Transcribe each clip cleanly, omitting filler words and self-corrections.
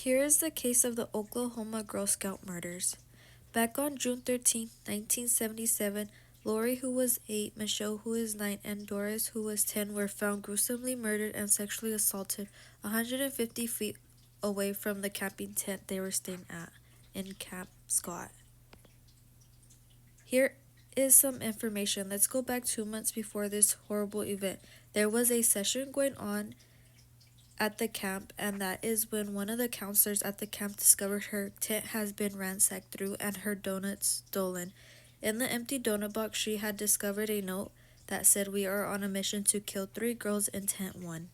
Here is the case of the Oklahoma Girl Scout murders. Back on June 13, 1977, Lori, who was 8, Michelle, who is 9, and Doris, who was 10, were found gruesomely murdered and sexually assaulted 150 feet away from the camping tent they were staying at in Camp Scott. Here is some information. Let's go back 2 months before this horrible event. There was a session going on at the camp, and that is when one of the counselors at the camp discovered her tent has been ransacked through and her donuts stolen. In the empty donut box, she had discovered a note that said, "We are on a mission to kill 3 girls in tent 1."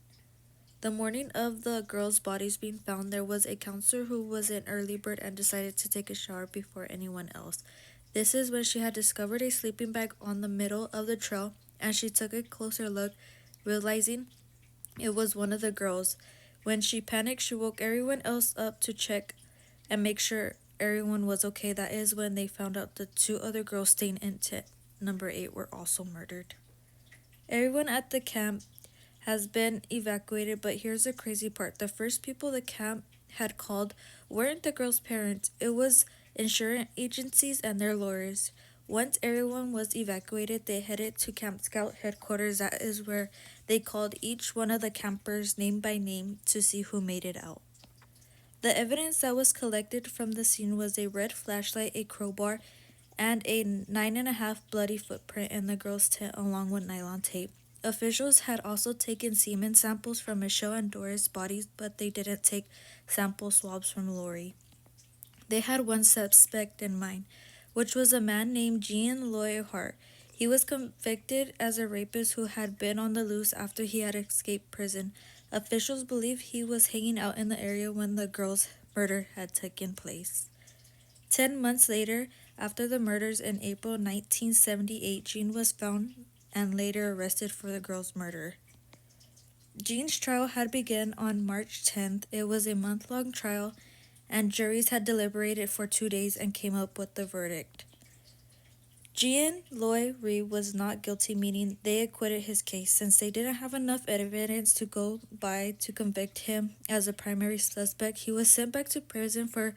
The morning of the girls' bodies being found, there was a counselor who was an early bird and decided to take a shower before anyone else. This is when she had discovered a sleeping bag on the middle of the trail, and she took a closer look, realizing it was one of the girls. When she panicked, she woke everyone else up to check and make sure everyone was okay. That is when they found out the 2 other girls staying in tent number 8 were also murdered. Everyone at the camp has been evacuated, but here's the crazy part. The first people the camp had called weren't the girls' parents. It was insurance agencies and their lawyers. Once everyone was evacuated, they headed to Camp Scout headquarters. That is where they called each one of the campers name by name to see who made it out. The evidence that was collected from the scene was a red flashlight, a crowbar, and a 9.5 bloody footprint in the girls' tent along with nylon tape. Officials had also taken semen samples from Michelle and Doris' bodies, but they didn't take sample swabs from Lori. They had one suspect in mind, which was a man named Jean Loy Hart. He was convicted as a rapist who had been on the loose after he had escaped prison. Officials believe he was hanging out in the area when the girls' murder had taken place. 10 months later, after the murders in April 1978, Jean was found and later arrested for the girls' murder. Jean's trial had begun on March 10th. It was a month-long trial, and juries had deliberated for 2 days and came up with the verdict. Jean Loy Reed was not guilty, meaning they acquitted his case. Since they didn't have enough evidence to go by to convict him as a primary suspect, he was sent back to prison for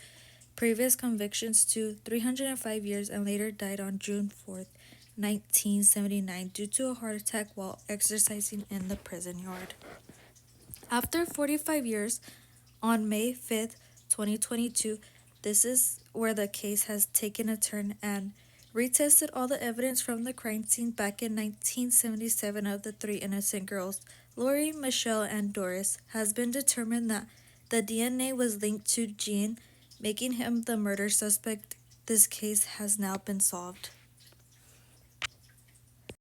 previous convictions to 305 years and later died on June 4th, 1979 due to a heart attack while exercising in the prison yard. After 45 years, on May 5th, 2022, this is where the case has taken a turn and retested all the evidence from the crime scene back in 1977 of the 3 innocent girls, Lori, Michelle, and Doris. Has been determined that the DNA was linked to Jean, making him the murder suspect. This case has now been solved.